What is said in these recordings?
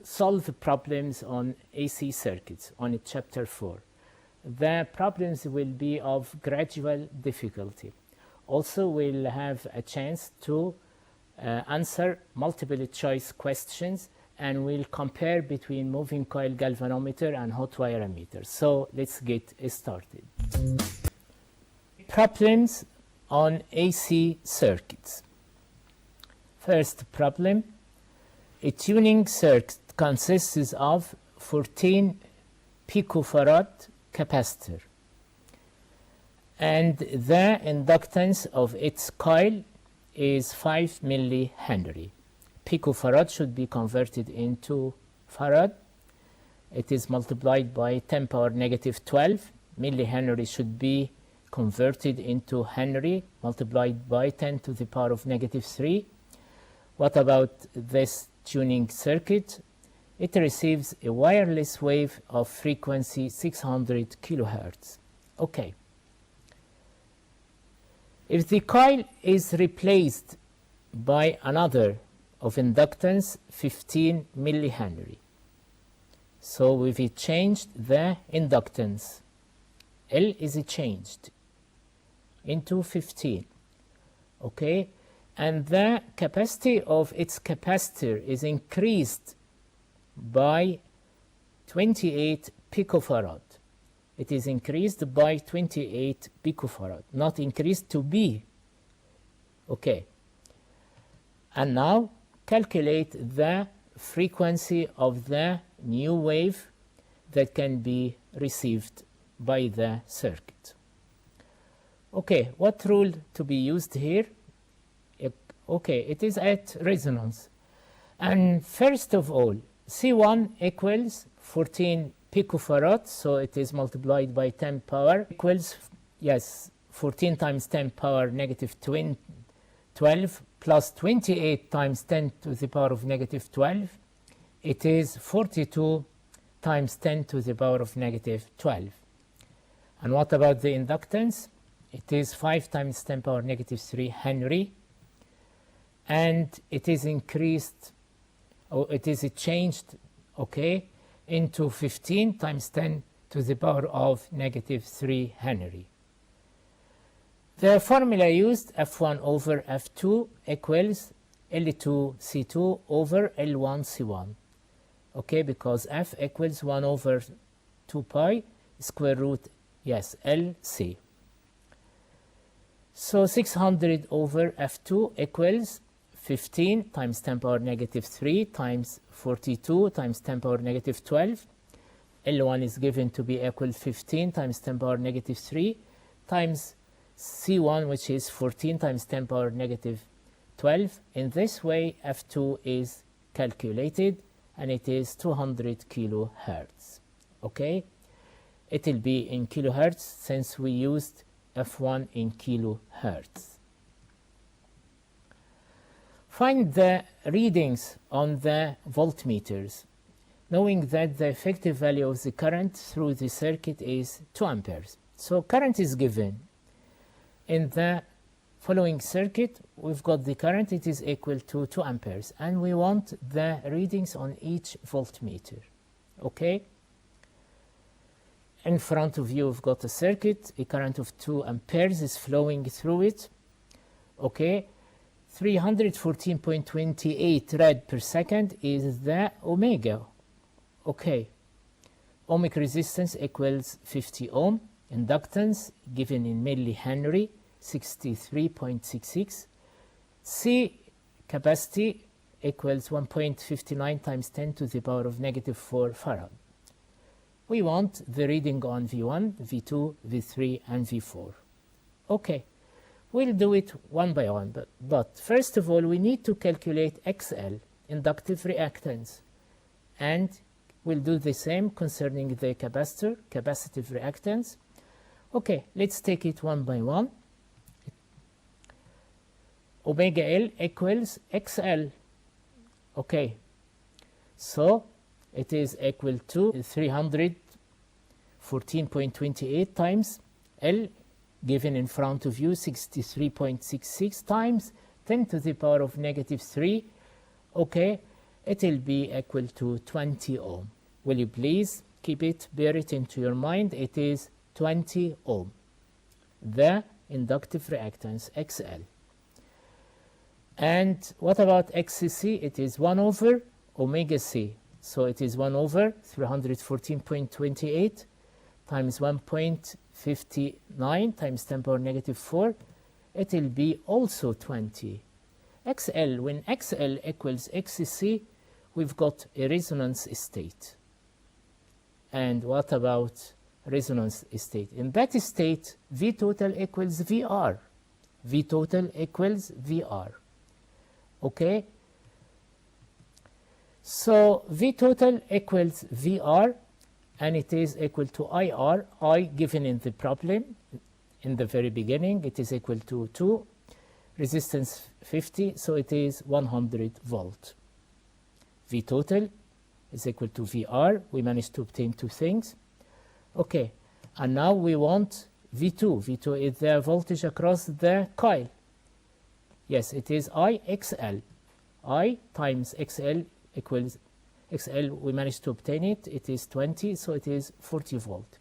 solve problems on AC circuits on chapter 4. The problems will be of gradual difficulty. Also, we'll have a chance to answer multiple choice questions, and we'll compare between moving coil galvanometer and hot wire ammeter. So let's get started. Problems on AC circuits. First problem, a tuning circuit consists of 14 picofarad capacitor, and the inductance of its coil is 5 millihenry. Picofarad should be converted into farad. It is multiplied by 10 power negative 12. Millihenry should be converted into Henry, multiplied by 10 to the power of negative 3. What about this tuning circuit? It receives a wireless wave of frequency 600 kilohertz. Okay. If the coil is replaced by another of inductance 15 millihenry, so we've changed the inductance. L is changed into 15. Okay, and the capacity of its capacitor is increased by 28 picofarad. It is increased by 28 picofarad, not increased to B. Okay. And now calculate the frequency of the new wave that can be received by the circuit. Okay, what rule to be used here? Okay, it is at resonance. And first of all, C1 equals 14 picofarad, so it is multiplied by 10 power equals, yes, 14 times 10 power negative 12 plus 28 times 10 to the power of negative 12. It is 42 times 10 to the power of negative 12. And what about the inductance? It is 5 times 10 power negative 3 Henry. And it is increased, or it is changed, okay, into 15 times 10 to the power of negative 3 Henry. The formula used, F1 over F2 equals L2C2 over L1C1. Okay, because F equals 1 over 2 pi square root, yes, LC. So 600 over F2 equals 15 times 10 power negative 3 times 42 times 10 power negative 12. L1 is given to be equal 15 times 10 power negative 3 times C1, which is 14 times 10 power negative 12. In this way, F2 is calculated, and it is 200 kilohertz. Okay, it will be in kilohertz since we used F1 in kilohertz. Find the readings on the voltmeters, knowing that the effective value of the current through the circuit is 2 amperes. So current is given. In the following circuit, we've got the current, it is equal to 2 amperes, and we want the readings on each voltmeter. Okay? In front of you, we've got a circuit, a current of 2 amperes is flowing through it. Okay? 314.28 rad per second is the omega. Okay. Ohmic resistance equals 50 ohm. Inductance given in millihenry, 63.66. C capacity equals 1.59 times 10 to the power of negative 4 farad. We want the reading on V1, V2, V3, and V4. Okay. We'll do it one by one, but first of all, we need to calculate XL, inductive reactance, and we'll do the same concerning the capacitor, capacitive reactance. Okay, let's take it one by one. Omega L equals XL. Okay, so it is equal to 314.28 times L given in front of you, 63.66 times 10 to the power of negative 3. Okay, it will be equal to 20 ohm. Will you please keep it, bear it into your mind? It is 20 ohm, the inductive reactance XL. And what about XC? It is 1 over omega C. So it is 1 over 314.28 times 1.59 times 10 power negative 4. It will be also 20. XL, when XL equals XC, we've got a resonance state. And what about resonance state? In that state, V total equals VR. V total equals VR. Okay? So V total equals VR, and it is equal to IR. I given in the problem in the very beginning, it is equal to 2, resistance 50, so it is 100 volt. V total is equal to VR. We managed to obtain two things. Okay, and now we want V2. V2 is the voltage across the coil. Yes, it is IXL. I times XL equals XL. We managed to obtain it. It is 20, so it is 40 volt.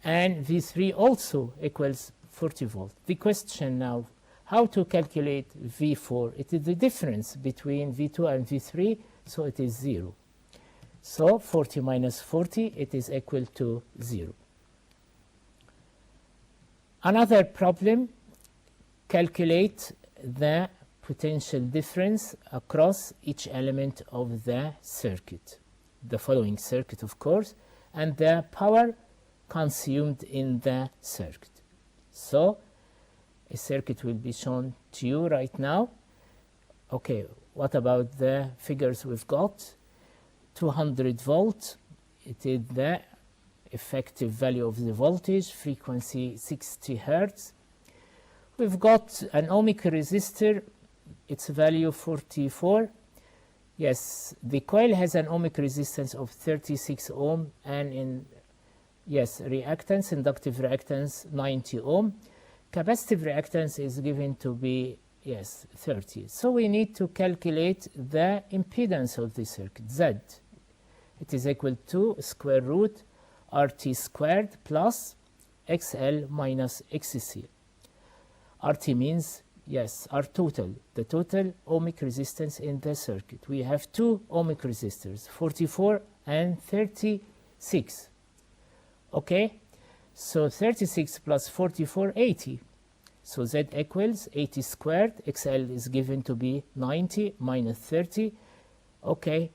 And V3 also equals 40 volt. The question now, how to calculate V4? It is the difference between V2 and V3, so it is 0. So 40 minus 40, it is equal to 0. Another problem, calculate the potential difference across each element of the circuit. The following circuit, of course, and the power consumed in the circuit. So a circuit will be shown to you right now. Okay, what about the figures we've got? 200 volt, it is the effective value of the voltage, frequency 60 hertz. We've got an ohmic resistor, its value 44. Yes, the coil has an ohmic resistance of 36 ohm, and in reactance, inductive reactance 90 ohm. Capacitive reactance is given to be 30. So we need to calculate the impedance of the circuit, Z. It is equal to square root RT squared plus XL minus XC. RT means, our total, the total ohmic resistance in the circuit. We have two ohmic resistors, 44 and 36. Okay, so 36 plus 44, 80. So Z equals 80 squared. XL is given to be 90 minus 30. Okay,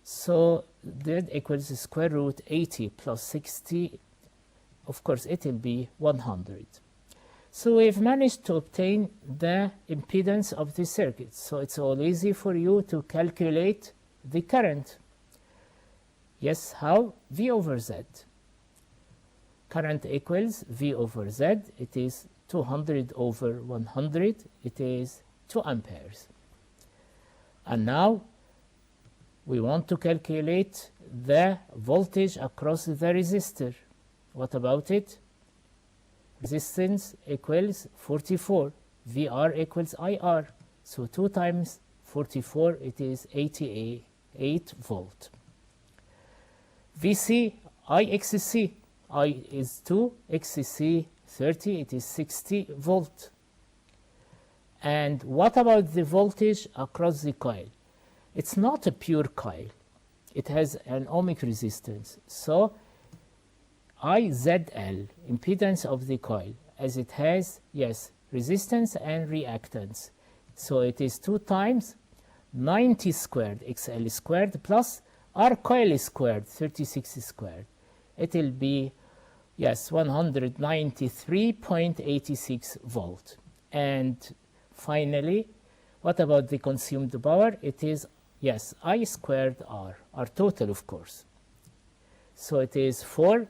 so Z equals square root 80 plus 60. Of course, it will be 100. So we've managed to obtain the impedance of the circuit. So it's all easy for you to calculate the current. Yes, how? V over Z. Current equals V over Z. It is 200 over 100. It is 2 amperes. And now we want to calculate the voltage across the resistor. What about it? Resistance equals 44. VR equals IR. So 2 times 44, it is 88 volt. VC, IXC. I is 2, XC 30, it is 60 volt. And what about the voltage across the coil? It's not a pure coil. It has an ohmic resistance. So IZL, impedance of the coil, as it has, resistance and reactance. So it is 2 times 90 squared XL squared plus R coil squared, 36 squared. It will be, 193.86 volt. And finally, what about the consumed power? It is, I squared R total, of course. So it is 4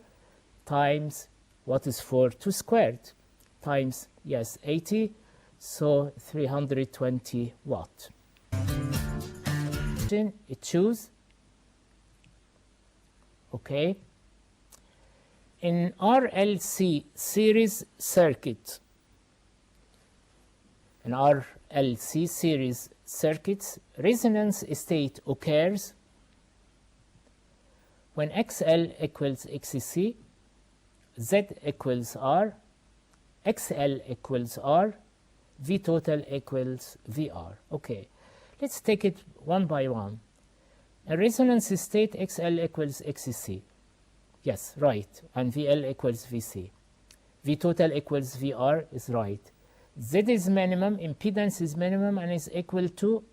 times, what is 4? 2 squared times, 80, so 320 watt. It choose, okay. In RLC series circuit, circuits, resonance state occurs when XL equals XC, Z equals R, XL equals R, V total equals VR. Okay, let's take it one by one. A resonance state, XL equals XC. Yes, right. And VL equals VC. V total equals VR is right. Z is minimum, impedance is minimum, and is equal to,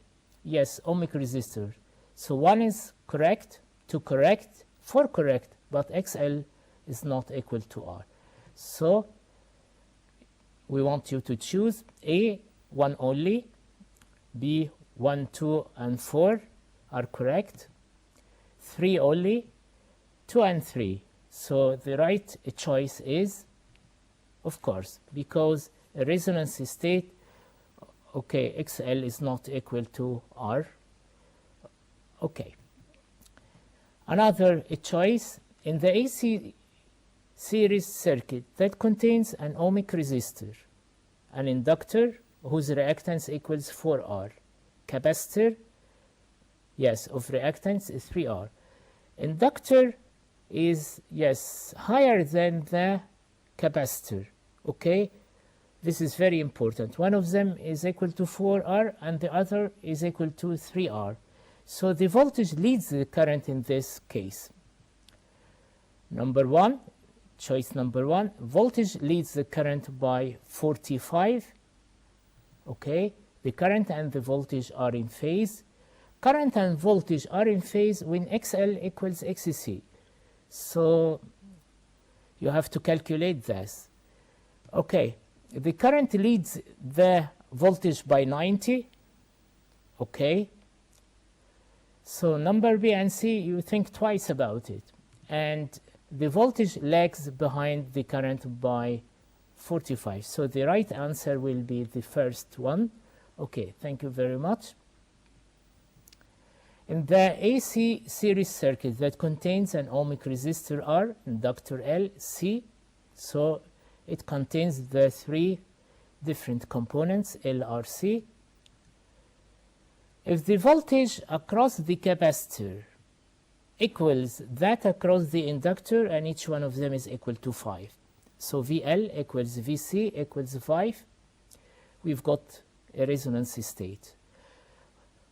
yes, ohmic resistor. So 1 is correct, 2 correct, 4 correct, but XL is not equal to R. So we want you to choose A, 1 only, B, 1, 2, and 4 are correct, 3 only, 2 and 3. So the right choice is, of course, because a resonance state, okay, XL is not equal to R. Okay. Another choice, in the AC series circuit that contains an ohmic resistor, an inductor whose reactance equals 4R, capacitor, yes, of reactance is 3R. Inductor is, yes, higher than the capacitor, okay? This is very important. One of them is equal to 4R and the other is equal to 3R. So the voltage leads the current in this case. Number 1, choice number 1, voltage leads the current by 45. Okay, the current and the voltage are in phase. Current and voltage are in phase when XL equals XC. So you have to calculate this. Okay, the current leads the voltage by 90. Okay, so number B and C, you think twice about it. And the voltage lags behind the current by 45. So the right answer will be the first one. Okay, thank you very much. In the AC series circuit that contains an ohmic resistor R, inductor L, C, so it contains the 3 different components, L, R, C. If the voltage across the capacitor equals that across the inductor, and each one of them is equal to 5. So VL equals VC equals 5. We've got a resonance state.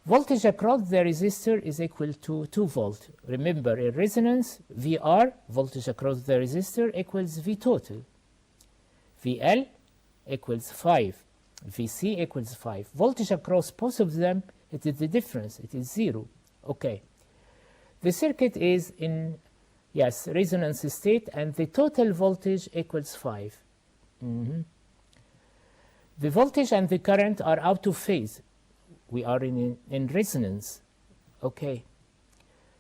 Voltage across the resistor is equal to 2 volt. Remember, in resonance, VR, voltage across the resistor, equals V total. VL equals 5. VC equals 5. Voltage across both of them, it is the difference. It is 0. Okay. The circuit is in, yes, resonance state, and the total voltage equals 5. The voltage and the current are out of phase. We are in resonance. Okay.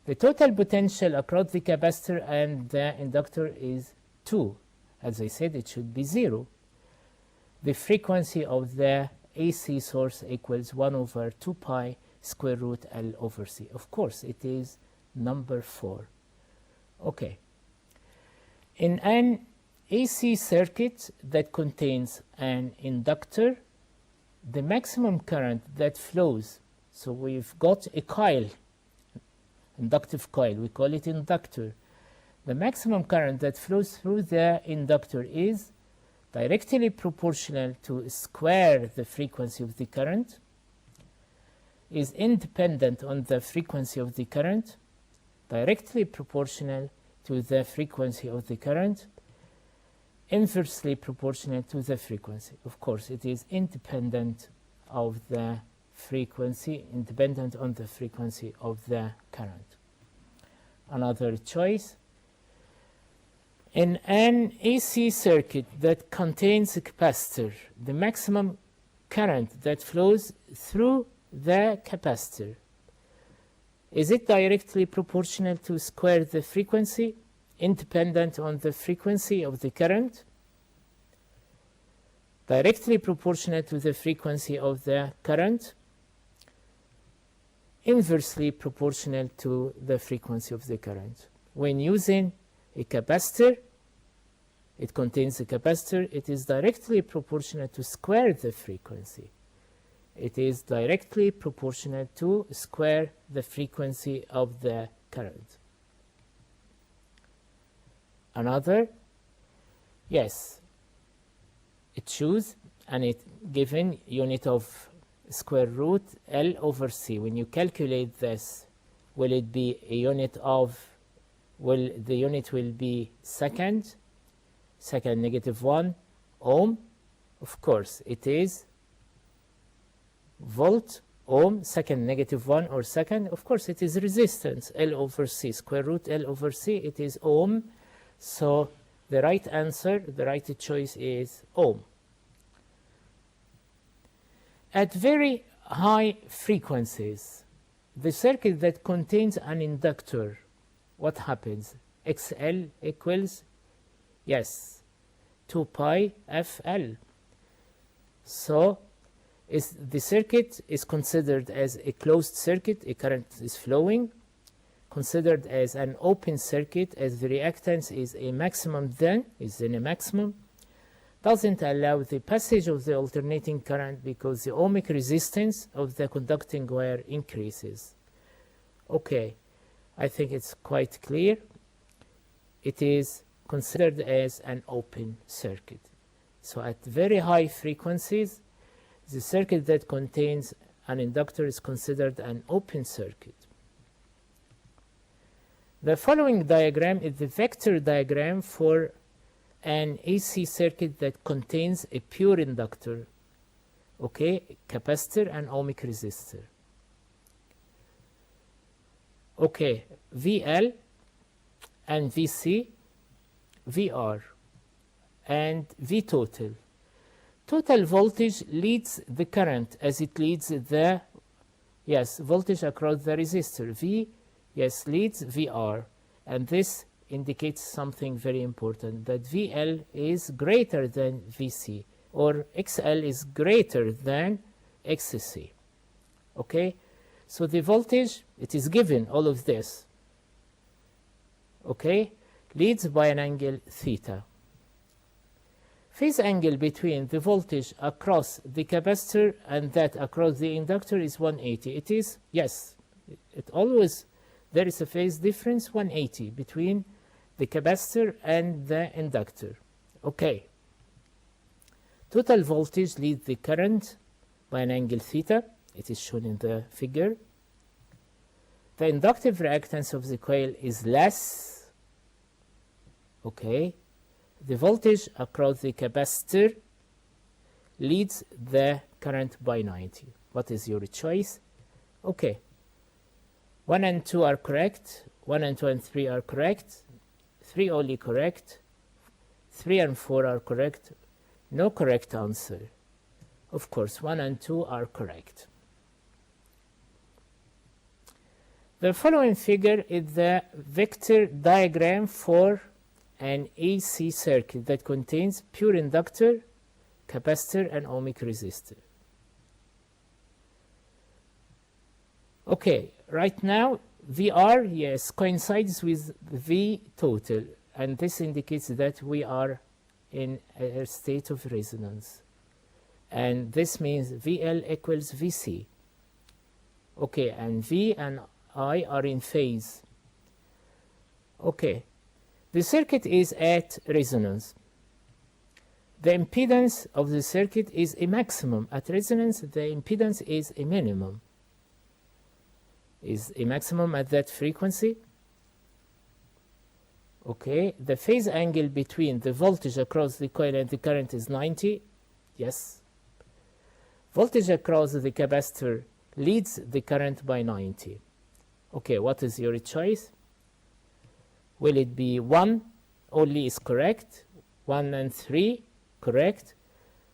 The total potential across the capacitor and the inductor is 2. As I said, it should be 0. The frequency of the AC source equals 1 over 2 pi square root L over C. Of course, it is number 4. Okay. In an AC circuit that contains an inductor, the maximum current that flows, so we've got a coil, inductive coil, we call it inductor. The maximum current that flows through the inductor is directly proportional to square the frequency of the current, is independent on the frequency of the current, directly proportional to the frequency of the current, inversely proportional to the frequency. Of course, it is independent of the frequency, independent on the frequency of the current. Another choice. In an AC circuit that contains a capacitor, the maximum current that flows through the capacitor, is it directly proportional to square the frequency, independent on the frequency of the current, directly proportional to the frequency of the current, inversely proportional to the frequency of the current? When using a capacitor, it contains a capacitor, it is directly proportional to square the frequency. It is directly proportional to square the frequency of the current. Another, yes, it choose and it given unit of square root L over C. When you calculate this, will it be a unit of, the unit will be second -1 ohm? Of course, it is volt, ohm, second -1 or second. Of course, it is resistance, L over C, square root L over C, it is ohm. So the right answer, the right choice is ohm. At very high frequencies, the circuit that contains an inductor, what happens? XL equals, yes, 2 pi FL. So the circuit is considered as a closed circuit, a current is flowing, considered as an open circuit as the reactance is a maximum, then is in a maximum, doesn't allow the passage of the alternating current because the ohmic resistance of the conducting wire increases. Okay, I think it's quite clear. It is considered as an open circuit. So at very high frequencies, the circuit that contains an inductor is considered an open circuit. The following diagram is the vector diagram for an AC circuit that contains a pure inductor, okay, capacitor and ohmic resistor. Okay, VL and VC, VR, and V total. Total voltage leads the current as it leads the, yes, voltage across the resistor. V, yes, leads VR, and this indicates something very important, that VL is greater than VC, or XL is greater than XC. Okay, so the voltage, it is given, all of this, okay, leads by an angle theta. Phase angle between the voltage across the capacitor and that across the inductor is 180. It is, yes, it always, there is a phase difference 180 between the capacitor and the inductor. Okay. Total voltage leads the current by an angle theta. It is shown in the figure. The inductive reactance of the coil is less. Okay. The voltage across the capacitor leads the current by 90. What is your choice? Okay. 1 and 2 are correct. 1 and 2 and 3 are correct. 3 only correct. 3 and 4 are correct. No correct answer. Of course, 1 and 2 are correct. The following figure is the vector diagram for an AC circuit that contains pure inductor, capacitor, and ohmic resistor. Okay, right now VR, yes, coincides with V total, and this indicates that we are in a state of resonance. And this means VL equals VC. Okay, and V and I are in phase. Okay, the circuit is at resonance. The impedance of the circuit is a maximum. At resonance, the impedance is a minimum. Is a maximum at that frequency. Okay, the phase angle between the voltage across the coil and the current is 90. Yes. Voltage across the capacitor leads the current by 90. Okay, what is your choice? Will it be 1 only is correct? 1 and 3 correct?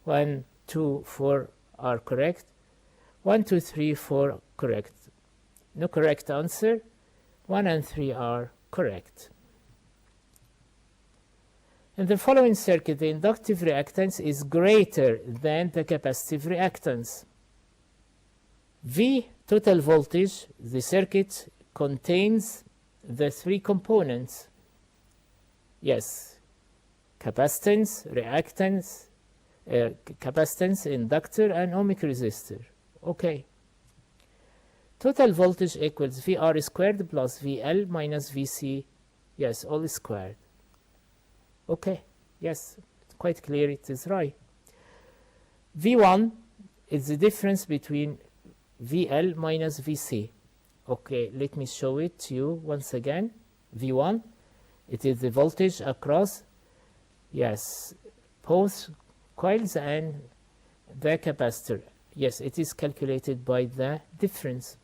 1, 2, 4 are correct? 1, 2, 3, 4 correct? No correct answer. 1 and 3 are correct. In the following circuit, the inductive reactance is greater than the capacitive reactance. V, total voltage, the circuit contains the 3 components. Yes, capacitance, reactance, capacitance, inductor, and ohmic resistor. Okay. Total voltage equals VR squared plus VL minus VC. Yes, all squared. Okay. Yes, quite clear, it is right. V1 is the difference between VL minus VC. Okay, let me show it to you once again. V1, it is the voltage across, yes, both coils and the capacitor. Yes, it is calculated by the difference.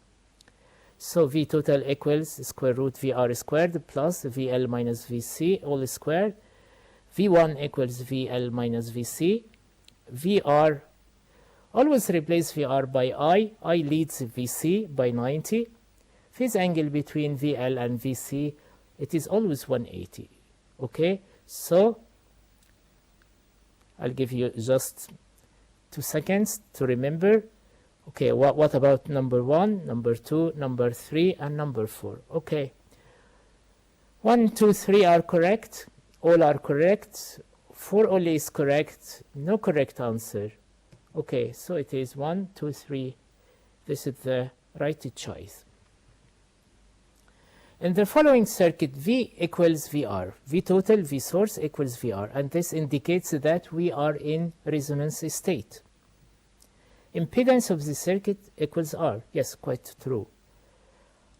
So V total equals square root VR squared plus VL minus VC all squared. V1 equals VL minus VC. VR, always replace VR by I leads VC by 90. Phase angle between VL and VC, it is always 180. Okay, so I'll give you just 2 seconds to remember. Okay, what about number 1, number 2, number 3, and number 4? Okay, 1, 2, 3 are correct. All are correct. 4 only is correct. No correct answer. Okay, so it is 1, 2, 3. This is the right choice. In the following circuit, V equals VR. V total, V source equals VR. And this indicates that we are in resonance state. Impedance of the circuit equals R. Yes, quite true.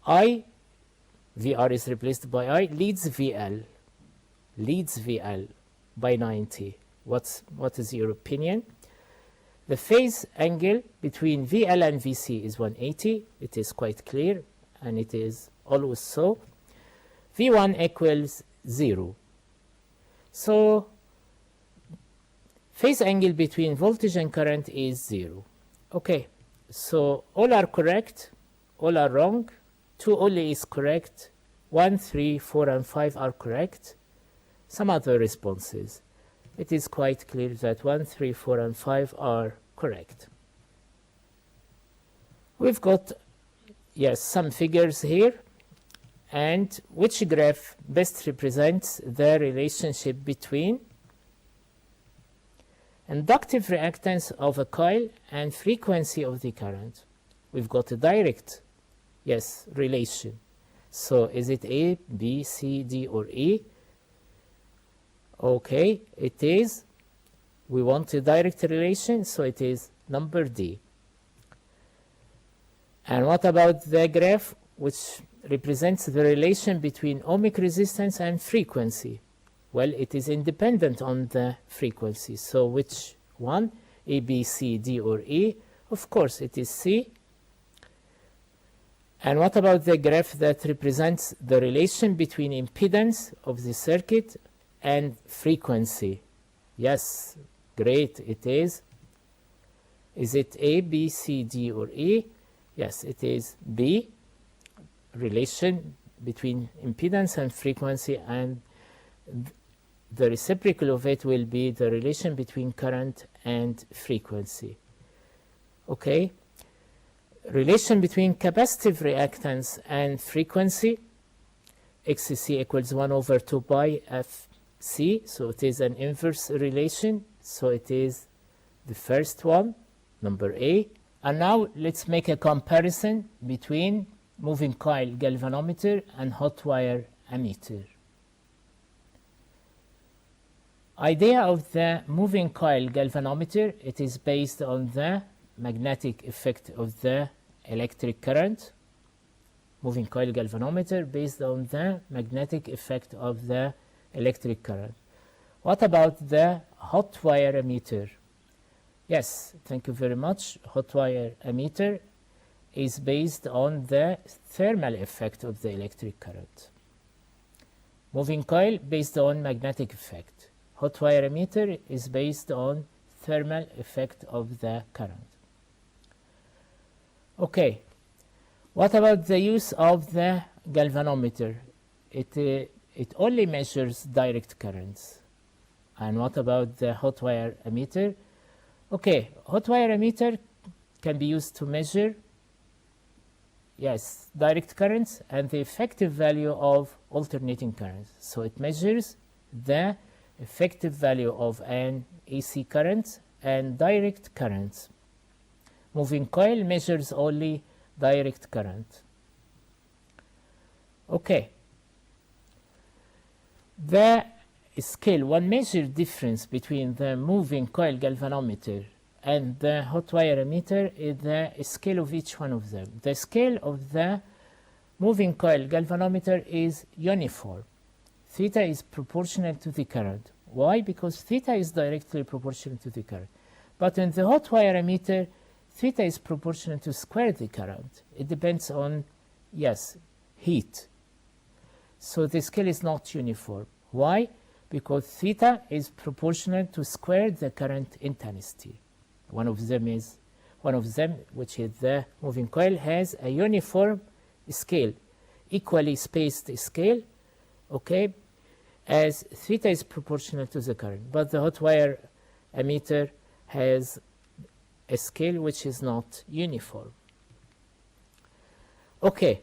VR is replaced by I, leads VL by 90. What is your opinion? The phase angle between VL and VC is 180. It is quite clear, and it is always so. V1 equals 0. So phase angle between voltage and current is 0. Okay, so all are correct, all are wrong. 2 only is correct. 1, 3, 4, and 5 are correct. Some other responses. It is quite clear that 1, 3, 4, and 5 are correct. We've got, yes, some figures here. And which graph best represents the relationship between inductive reactance of a coil and frequency of the current? We've got a direct, yes, relation. So is it A, B, C, D, or E? Okay, it is. We want a direct relation, so it is number D. And what about the graph which represents the relation between ohmic resistance and frequency? Well, it is independent on the frequency. So which one? A, B, C, D, or E? Of course, it is C. And what about the graph that represents the relation between impedance of the circuit and frequency? Yes, great, it is. Is it A, B, C, D, or E? Yes, it is B. Relation between impedance and frequency, and the reciprocal of it will be the relation between current and frequency. Okay, relation between capacitive reactance and frequency, XC equals 1 over 2 pi FC, so it is an inverse relation, so it is the first one, number A. And now let's make a comparison between moving coil galvanometer and hot wire ammeter. Idea of the moving coil galvanometer, it is based on the magnetic effect of the electric current. Moving coil galvanometer based on the magnetic effect of the electric current. What about the hot wire ammeter? Yes, thank you very much. Hot wire ammeter is based on the thermal effect of the electric current. Moving coil based on magnetic effect. Hot wire ammeter is based on thermal effect of the current. Okay, what about the use of the galvanometer? It only measures direct currents. And what about the hot wire ammeter? Okay, hot wire ammeter can be used to measure, yes, direct currents and the effective value of alternating currents. So it measures the effective value of an AC current and direct currents. moving coil measures only direct current. Okay. The scale, one major difference between the moving coil galvanometer and the hot wire ammeter is the scale of each one of them. The scale of the moving coil galvanometer is uniform. Theta is proportional to the current. Why? Because theta is directly proportional to the current. But in the hot wire ammeter, theta is proportional to square the current. It depends on, yes, heat. So the scale is not uniform. Why? Because theta is proportional to square the current intensity. One of them, which is the moving coil, has a uniform scale, equally spaced scale, okay, as theta is proportional to the current. But the hot wire ammeter has a scale which is not uniform. Okay,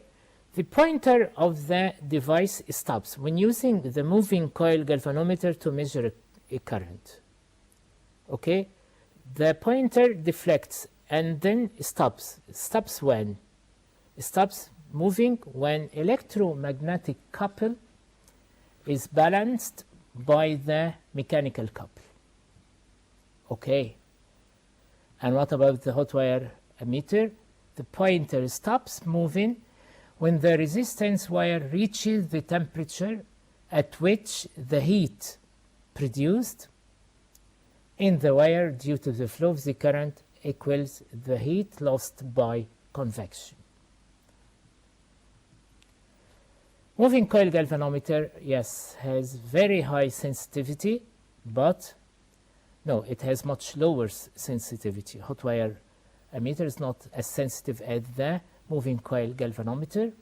the pointer of the device stops when using the moving coil galvanometer to measure a current. Okay, the pointer deflects and then stops. Stops when? Stops moving when electromagnetic couple is balanced by the mechanical couple. Okay. And what about the hot wire ammeter? The pointer stops moving when the resistance wire reaches the temperature at which the heat produced in the wire due to the flow of the current equals the heat lost by convection. Moving coil galvanometer, yes, has very high sensitivity, but no, it has much lower sensitivity. Hot wire ammeter is not as sensitive as the moving coil galvanometer.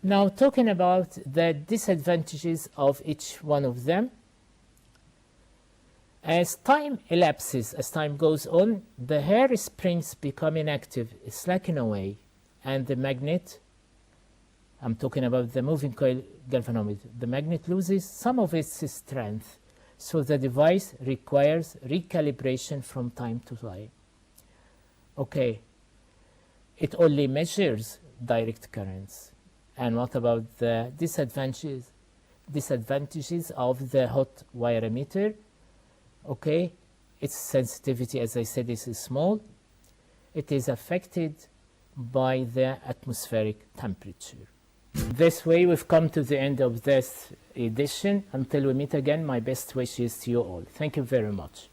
Now, talking about the disadvantages of each one of them. As time elapses, as time goes on, the hair springs become inactive, slacken away, and the magnet, I'm talking about the moving coil galvanometer, the magnet loses some of its strength, so the device requires recalibration from time to time. Okay, it only measures direct currents. And what about the disadvantages of the hot wire ammeter? Okay, its sensitivity, as I said, is small. It is affected by the atmospheric temperature. This way, we've come to the end of this edition. Until we meet again, my best wishes to you all. Thank you very much.